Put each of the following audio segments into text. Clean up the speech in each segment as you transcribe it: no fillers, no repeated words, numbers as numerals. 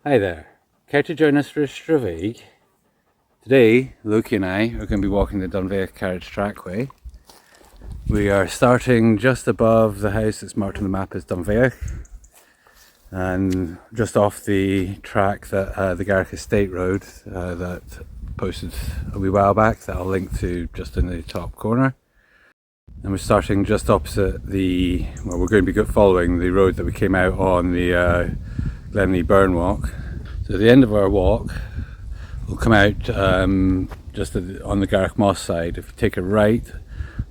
Hi there. Care to join us for a Stravaiging? Today, Loki and I are going to be walking the Dunveoch Carriage Track way. We are starting just above the house that's marked on the map as Dunveoch, and just off the track that the Garroch Estate road that posted a wee while back that I'll link to just in the top corner. And we're starting just opposite we're going to be following the road that we came out on, the Glenley Burn walk. So at the end of our walk, we'll come out just on the Garroch Moss side. If you take a right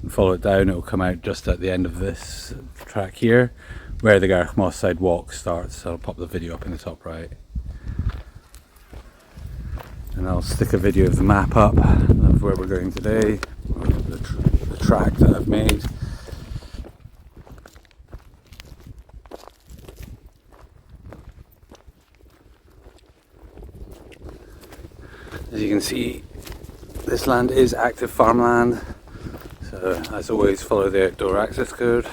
and follow it down, it will come out just at the end of this track here, where the Garroch Moss side walk starts. So I'll pop the video up in the top right. And I'll stick a video of the map up of where we're going today, or the track that I've made. As you can see, this land is active farmland, so as always follow the outdoor access code.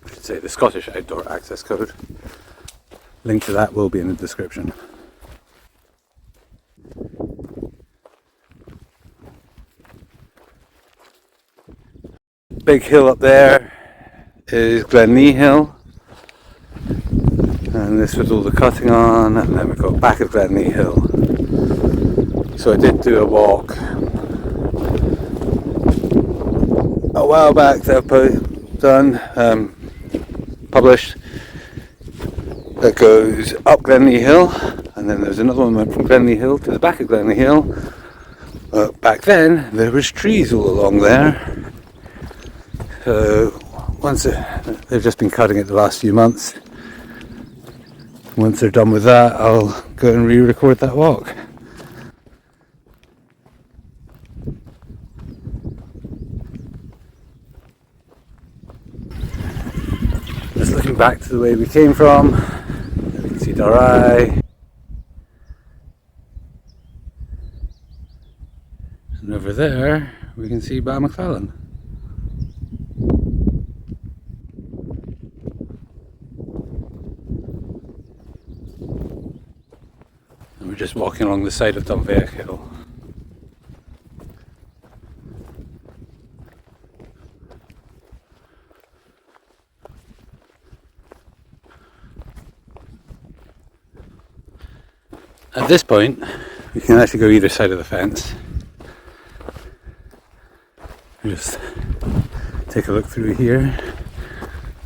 I should say the Scottish outdoor access code. Link to that will be in the description. Big hill up there is Glenken's Hill, and this was all the cutting on, and then we got back of Glenken's Hill. So I did do a walk a while back that I've published, that goes up Glenken's Hill, and then there's another one that went from Glenken's Hill to the back of Glenken's Hill. Back then there was trees all along there. So they've just been cutting it the last few months. Once they're done with that, I'll go and re-record that walk. Just looking back to the way we came from, you can see Galloway. And over there, we can see Balmaclellan. And we're just walking along the side of Dunveoch Hill. At this point, we can actually go either side of the fence. Just take a look through here.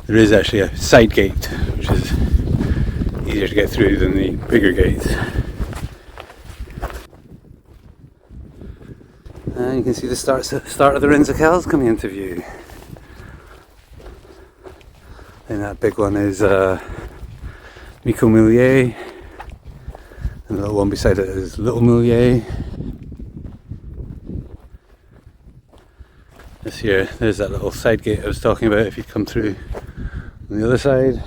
There is actually a side gate, which is easier to get through than the bigger gates. And you can see the start of the Rins of Kells coming into view. And that big one is Mico Millier. And the little one beside it is Little Millier. This here, there's that little side gate I was talking about if you come through on the other side.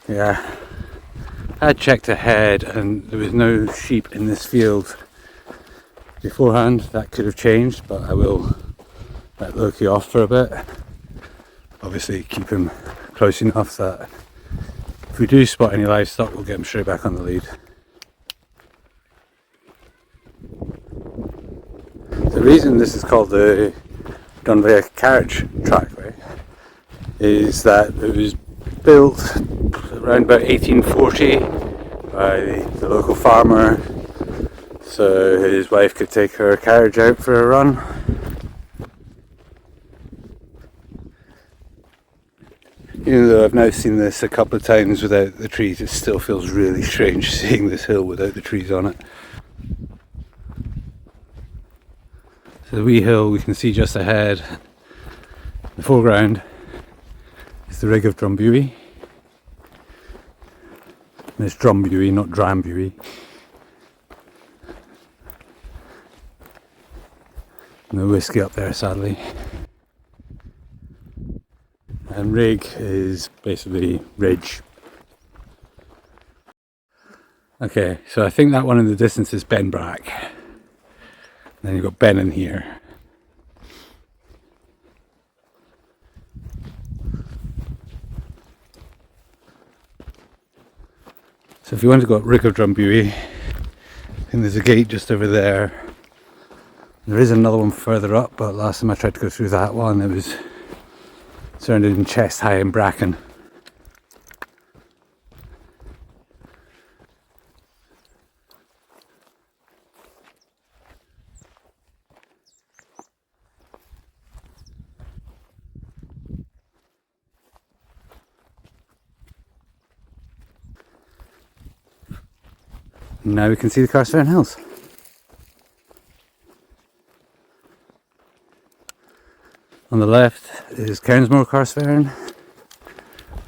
Yeah, I checked ahead and there was no sheep in this field beforehand. That could have changed, but I will let Loki off for a bit. Obviously keep him close enough that if we do spot any livestock, we'll get him straight back on the lead. The reason this is called the Dunveoch Carriage Track is that it was built around about 1840 by the local farmer, so his wife could take her carriage out for a run. Even though I've now seen this a couple of times without the trees, it still feels really strange seeing this hill without the trees on it. So the wee hill we can see just ahead, in the foreground, is the rig of Dunveoch. And it's Dunveoch, not Drambuie. No whiskey up there, sadly. And rig is basically ridge. Okay, so I think that one in the distance is Benbrack. Then you've got Ben in here. So if you want to go up Rick of Dunveoch, I think there's a gate just over there. There is another one further up, but last time I tried to go through that one, it was surrounded in chest high in bracken. Now we can see the Carstairs Hills. On the left is Cairnsmore Carstairs,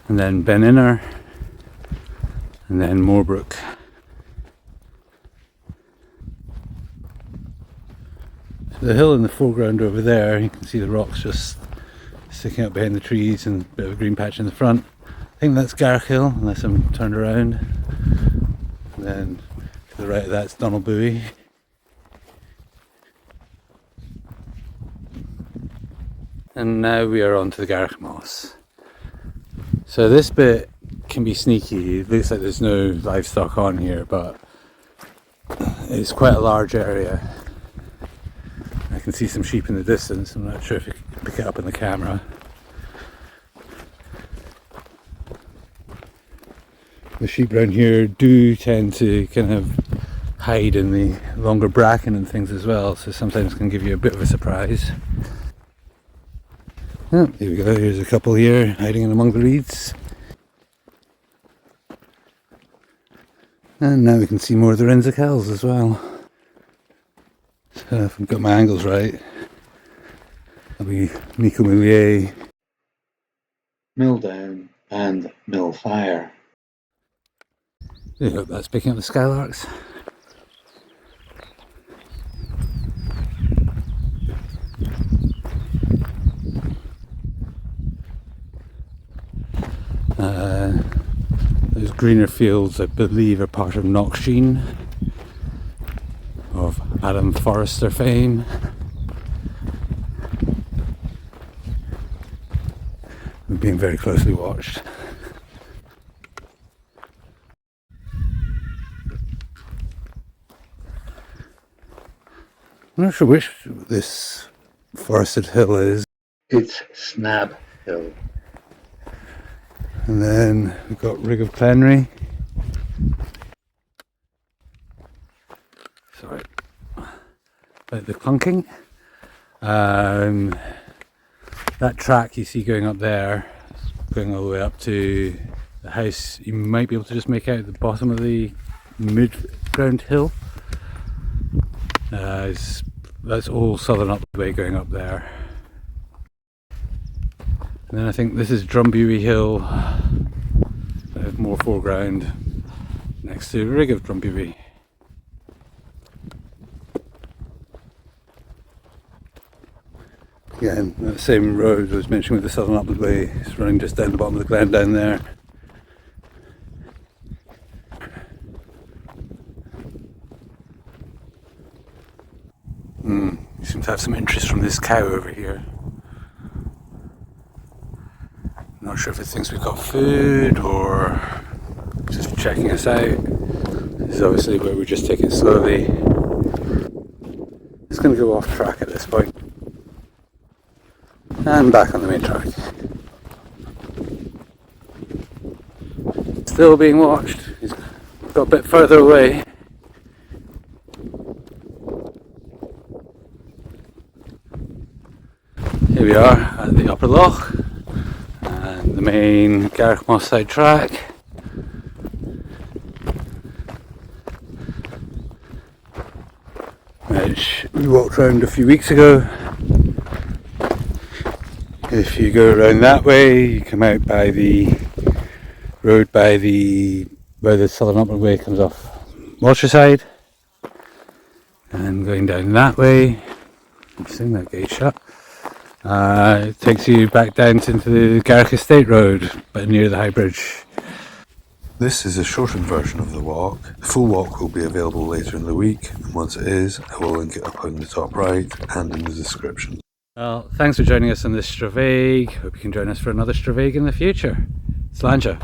and then Ben Inner, and then Moorbrook. So the hill in the foreground over there, you can see the rocks just sticking up behind the trees and a bit of a green patch in the front. I think that's Garroch Hill, unless I'm turned around. And then to the right of that's Dunveoch. And now we are on to the Garroch Moss. So this bit can be sneaky. It looks like there's no livestock on here, but it's quite a large area. I can see some sheep in the distance. I'm not sure if you can pick it up in the camera. The sheep around here do tend to kind of hide in the longer bracken and things as well, so sometimes it can give you a bit of a surprise. Oh, here we go, here's a couple here hiding in among the reeds. And now we can see more of the Rensicals as well. So if I've got my angles right, that'll be Nico Moulier, Mill Down and Mill Fire. I hope that's picking up the skylarks. Those greener fields, I believe, are part of Knocksheen, of Adam Forrester fame. We're being very closely watched. I'm not sure which this forested hill is. It's Snab Hill. And then we've got Rig of Clenry. Sorry about the clunking. That track you see going up there, going all the way up to the house, you might be able to just make out the bottom of the mid-ground hill. That's all southern up the way going up there. And then I think this is Dunveoch Hill, more foreground, next to Rig of Dunveoch. Again, that same road I was mentioning with the southern upland way, it's running just down the bottom of the glen down there. You seem to have some interest from this cow over here. Not sure if it thinks we've got food or just checking us out. This is obviously where we just take it slowly. It's going to go off track at this point. And back on the main track. Still being watched. He's got a bit further away. Here we are at the upper loch. The main Garroch Moss side track. Which we walked around a few weeks ago. If you go around that way, you come out by the road where the southern upland way comes off Waterside, and going down that way, I'm seeing that gate shut. It takes you back down into the Garroch Estate road, but near the High Bridge. This is a shortened version of the walk. The full walk will be available later in the week, and once it is, I will link it up on the top right and in the description. Well, thanks for joining us on this Stravaiging. Hope you can join us for another Stravaiging in the future. Slàinte.